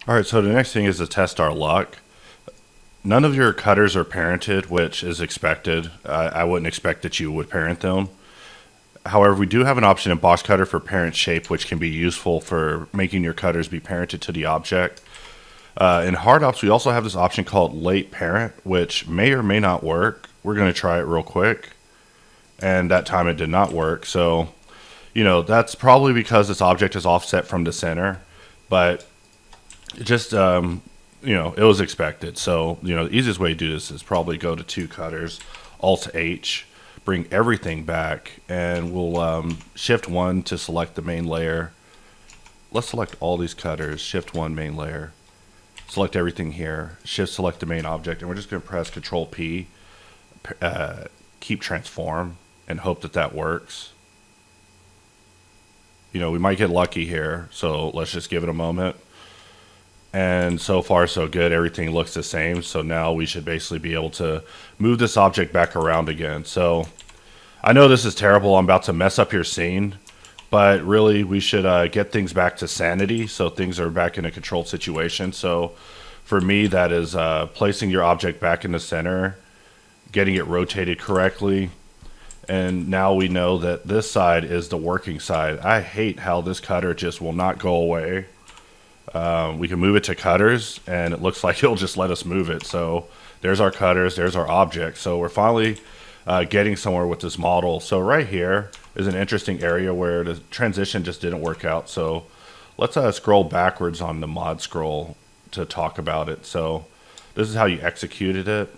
All right, so the next thing is to test our luck. None of your cutters are parented, which is expected. I wouldn't expect that you would parent them. However, we do have an option in Box Cutter for parent shape, which can be useful for making your cutters be parented to the object. In hard ops, we also have this option called late parent, which may or may not work. We're going to try it real quick. And that time it did not work. So, that's probably because this object is offset from the center. But it just, it was expected. So, the easiest way to do this is probably go to two cutters, Alt H, bring everything back, and we'll Shift 1 to select the main layer. Let's select all these cutters, Shift 1 main layer, select everything here, Shift select the main object, and we're just going to press Control P, keep transform, and hope that that works. We might get lucky here, so let's just give it a moment. And so far so good, everything looks the same. So now we should basically be able to move this object back around again. So I know this is terrible, I'm about to mess up your scene, but really we should get things back to sanity so things are back in a controlled situation. So for me, that is placing your object back in the center, getting it rotated correctly, and now we know that this side is the working side. I hate how this cutter just will not go away. We can move it to cutters, and it looks like it'll just let us move it. So there's our cutters, there's our object. So we're finally getting somewhere with this model. So right here is an interesting area where the transition just didn't work out. So let's scroll backwards on the mod scroll to talk about it. So this is how you executed it,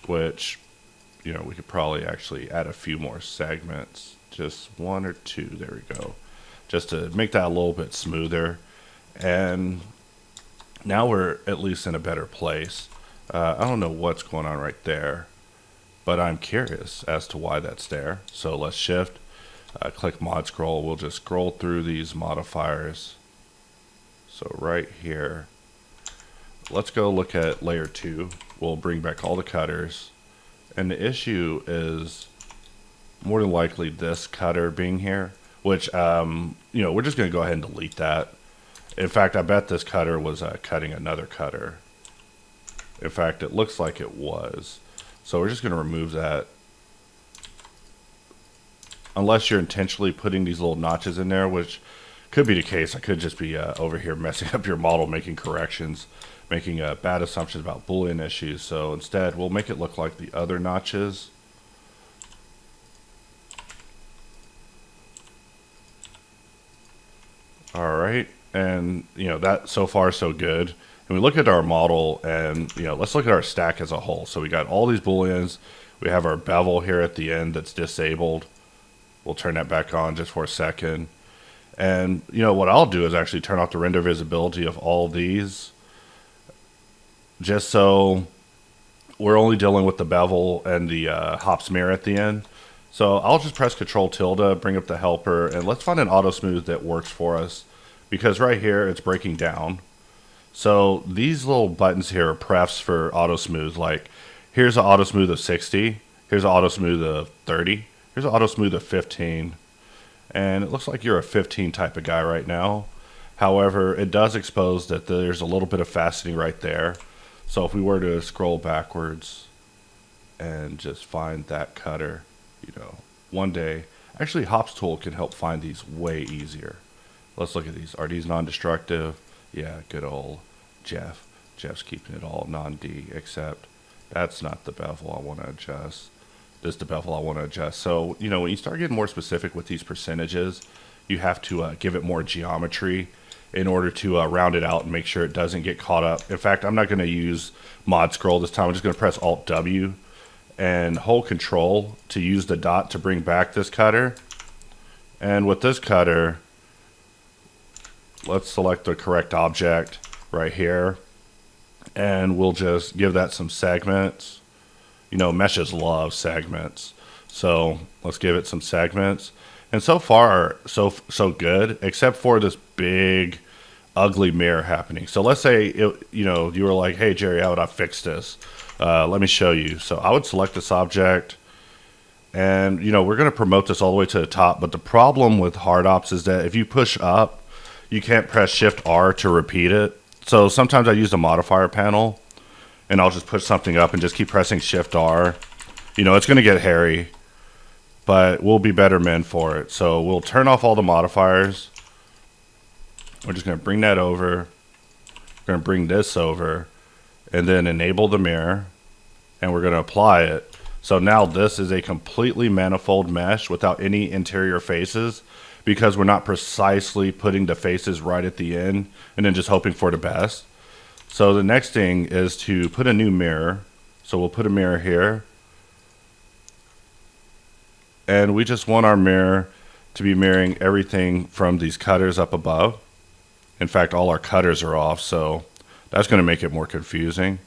which, we could probably actually add a few more segments, just one or two. There we go, just to make that a little bit smoother. And now we're at least in a better place. I don't know what's going on right there, but I'm curious as to why that's there. So let's shift, click mod scroll. We'll just scroll through these modifiers. So right here, let's go look at layer 2. We'll bring back all the cutters. And the issue is more than likely this cutter being here, which, we're just going to go ahead and delete that. In fact, I bet this cutter was cutting another cutter. In fact, it looks like it was. So we're just going to remove that. Unless you're intentionally putting these little notches in there, which could be the case. I could just be over here messing up your model, making corrections, making bad assumptions about Boolean issues. So instead, we'll make it look like the other notches. All right. And, that so far so good. And we look at our model and, let's look at our stack as a whole. So we got all these Booleans. We have our bevel here at the end that's disabled. We'll turn that back on just for a second. And, what I'll do is actually turn off the render visibility of all these, just so we're only dealing with the bevel and the hop smear at the end. So I'll just press Control tilde, bring up the helper, and let's find an auto smooth that works for us. Because right here, it's breaking down. So these little buttons here are prefs for auto smooth. Like, here's an auto smooth of 60. Here's an auto smooth of 30. Here's an auto smooth of 15. And it looks like you're a 15 type of guy right now. However, it does expose that there's a little bit of faceting right there. So if we were to scroll backwards and just find that cutter, one day, actually Hops tool can help find these way easier. Let's look at these. Are these non-destructive? Yeah, good old Geff. Jeff's keeping it all non-D, except that's not the bevel I want to adjust. This is the bevel I want to adjust. So, when you start getting more specific with these percentages, you have to give it more geometry in order to round it out and make sure it doesn't get caught up. In fact, I'm not going to use mod scroll this time. I'm just going to press Alt W and hold Control to use the dot to bring back this cutter. And with this cutter, let's select the correct object right here, and we'll just give that some segments. Meshes love segments, so let's give it some segments. And so far, so good, except for this big, ugly mirror happening. So let's say you were like, "Hey Jerry, how would I fix this? Let me show you." So I would select this object, and we're going to promote this all the way to the top. But the problem with hard ops is that if you push up, you can't press Shift R to repeat it. So sometimes I use the modifier panel, and I'll just put something up and just keep pressing Shift R. You know, it's going to get hairy, but we'll be better men for it. So we'll turn off all the modifiers. We're just going to bring that over. We're going to bring this over, and then enable the mirror, and we're going to apply it. So now this is a completely manifold mesh without any interior faces, because we're not precisely putting the faces right at the end and then just hoping for the best. So the next thing is to put a new mirror. So we'll put a mirror here. And we just want our mirror to be mirroring everything from these cutters up above. In fact, all our cutters are off, so that's going to make it more confusing.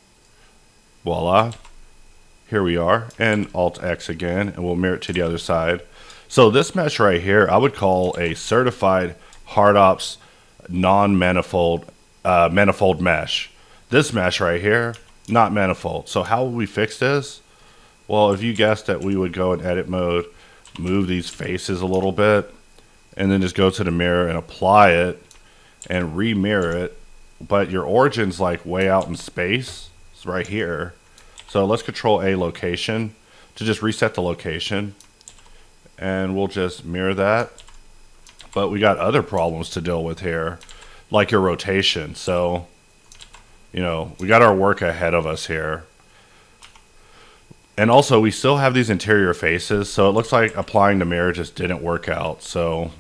Voila. Here we are. And Alt-X again, and we'll mirror it to the other side. So this mesh right here, I would call a certified HardOps non-manifold manifold mesh. This mesh right here, not manifold. So how would we fix this? Well, if you guessed that we would go in edit mode, move these faces a little bit, and then just go to the mirror and apply it and re-mirror it. But your origin's like way out in space. It's right here. So let's Control A location to just reset the location. And we'll just mirror that. But we got other problems to deal with here, like your rotation. So, you know, we got our work ahead of us here. And also, we still have these interior faces, so it looks like applying the mirror just didn't work out. So,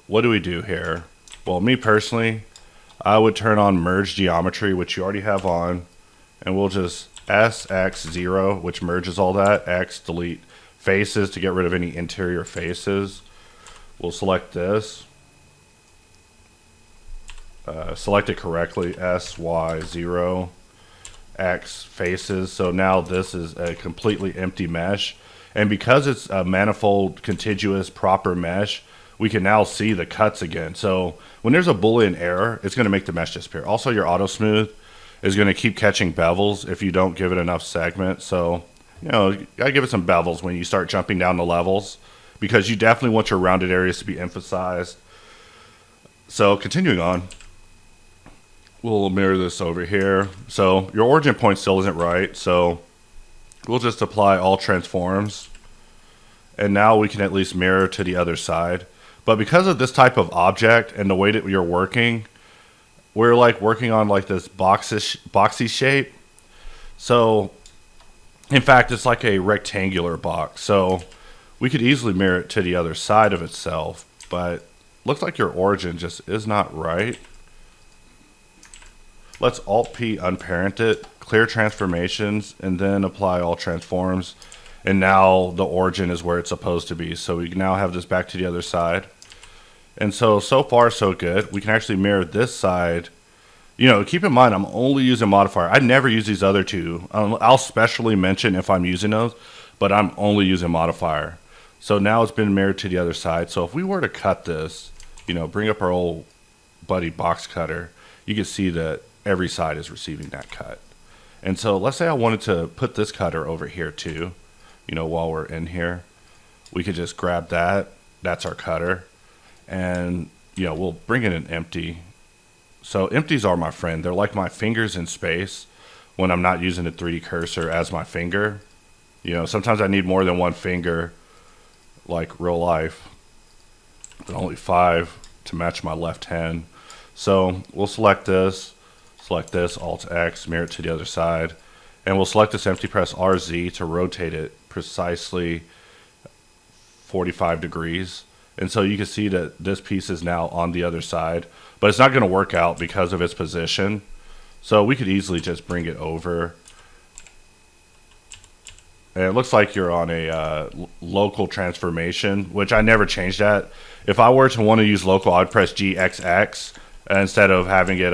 what do we do here? Well, me personally, I would turn on Merge Geometry, which you already have on, and we'll just SX0, which merges all that, X, delete faces to get rid of any interior faces. We'll select this. Select it correctly, SY0. X faces. So now this is a completely empty mesh, and because it's a manifold contiguous proper mesh, we can now see the cuts again. So when there's a Boolean error, it's going to make the mesh disappear. Also, your auto smooth is going to keep catching bevels if you don't give it enough segment. So, you know, you gotta give it some bevels when you start jumping down the levels, because you definitely want your rounded areas to be emphasized. So continuing on, we'll mirror this over here. So your origin point still isn't right, so we'll just apply all transforms, and now we can at least mirror to the other side. But because of this type of object and the way that you're working, we're like working on like this boxy shape. So in fact, it's like a rectangular box. So we could easily mirror it to the other side of itself, but looks like your origin just is not right. Let's Alt-P unparent it, clear transformations, and then apply all transforms. And now the origin is where it's supposed to be. So we now have this back to the other side. And so far so good. We can actually mirror this side. You know, keep in mind, I'm only using modifier. I never use these other two. I'll specially mention if I'm using those, but I'm only using modifier. So now it's been mirrored to the other side. So if we were to cut this, you know, bring up our old buddy box cutter, you can see that every side is receiving that cut. And so let's say I wanted to put this cutter over here too, you know, while we're in here. We could just grab that. That's our cutter. And, you know, we'll bring in an empty. So empties are my friend. They're like my fingers in space when I'm not using the 3D cursor as my finger. You know, sometimes I need more than one finger, like real life, but only 5 to match my left hand. So we'll select this, Alt-X, mirror it to the other side, and we'll select this empty, press RZ to rotate it precisely 45 degrees. And so you can see that this piece is now on the other side, but it's not going to work out because of its position. So we could easily just bring it over. And it looks like you're on a local transformation, which I never changed that. If I were to want to use local, I'd press GXX instead of having it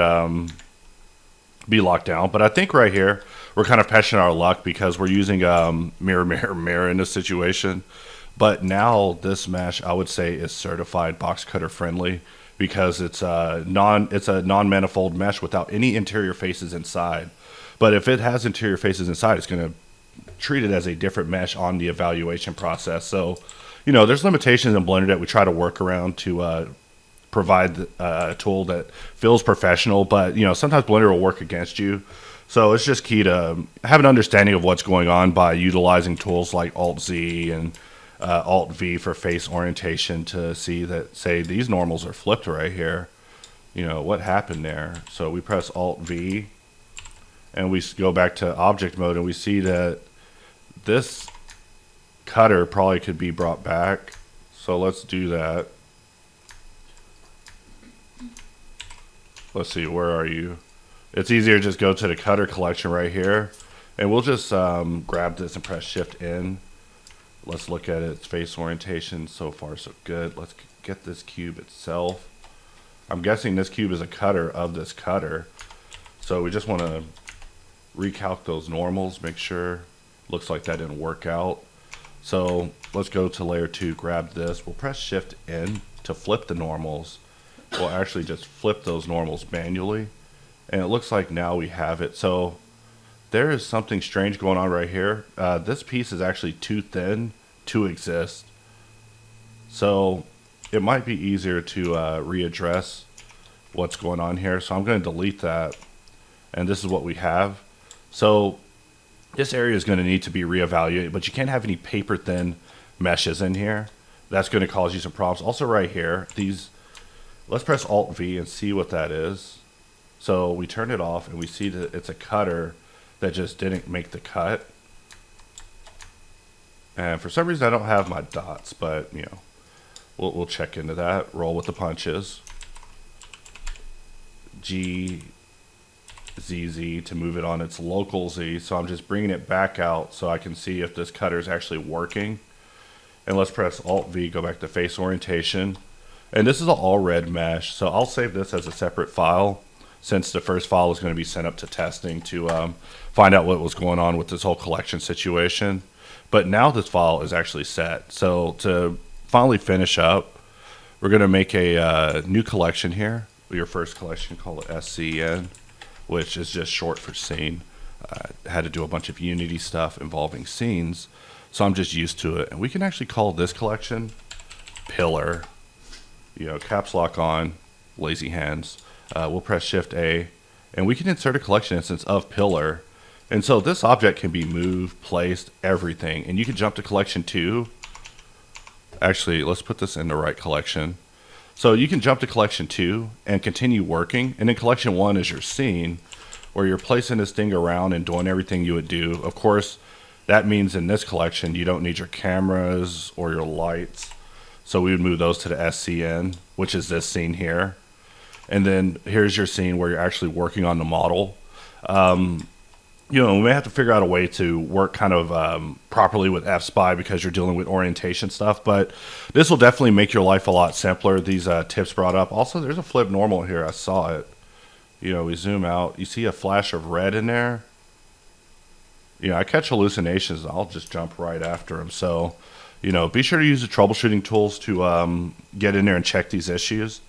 be locked down. But I think right here, we're kind of patching our luck because we're using mirror in this situation. But now this mesh, I would say, is certified box cutter friendly because it's a non-manifold mesh without any interior faces inside. But if it has interior faces inside, it's going to treat it as a different mesh on the evaluation process. So, you know, there's limitations in Blender that we try to work around to provide a tool that feels professional, but sometimes Blender will work against you. So it's just key to have an understanding of what's going on by utilizing tools like Alt-Z and Alt-V for face orientation to see that, say, these normals are flipped right here. What happened there? So we press Alt-V, and we go back to object mode, and we see that this cutter probably could be brought back. So let's do that. Let's see, where are you? It's easier to just go to the cutter collection right here, and we'll just grab this and press Shift N. Let's look at its face orientation. So far so good. Let's get this cube itself. I'm guessing this cube is a cutter of this cutter, so we just want to recalc those normals, make sure. Looks like that didn't work out. So let's go to layer 2, grab this. We'll press Shift N to flip the normals. We'll actually just flip those normals manually, and it looks like now we have it. So there is something strange going on right here. This piece is actually too thin to exist. So it might be easier to readdress what's going on here. So I'm going to delete that, and this is what we have. So this area is going to need to be reevaluated, but you can't have any paper thin meshes in here. That's going to cause you some problems. Also right here, let's press Alt-V and see what that is. So we turn it off, and we see that it's a cutter that just didn't make the cut. And for some reason I don't have my dots, but we'll check into that. Roll with the punches. G, Z, Z to move it on its local Z. So I'm just bringing it back out so I can see if this cutter is actually working. And let's press Alt-V, go back to face orientation. And this is an all red mesh, so I'll save this as a separate file, since the first file is going to be sent up to testing to find out what was going on with this whole collection situation. But now this file is actually set. So to finally finish up, we're going to make a new collection here. Your first collection, call it SCN, which is just short for scene. I had to do a bunch of Unity stuff involving scenes, so I'm just used to it. And we can actually call this collection Pillar. Caps lock on, lazy hands. We'll press Shift A, and we can insert a collection instance of Pillar. And so this object can be moved, placed, everything. And you can jump to collection 2. Actually, let's put this in the right collection. So you can jump to collection 2 and continue working. And then collection 1 is your scene, where you're placing this thing around and doing everything you would do. Of course, that means in this collection, you don't need your cameras or your lights. So we would move those to the SCN, which is this scene here. And then here's your scene where you're actually working on the model. We may have to figure out a way to work kind of properly with F-Spy because you're dealing with orientation stuff. But this will definitely make your life a lot simpler. These tips brought up. Also, there's a flip normal here. I saw it. We zoom out. You see a flash of red in there. I catch hallucinations. I'll just jump right after them. So, be sure to use the troubleshooting tools to get in there and check these issues.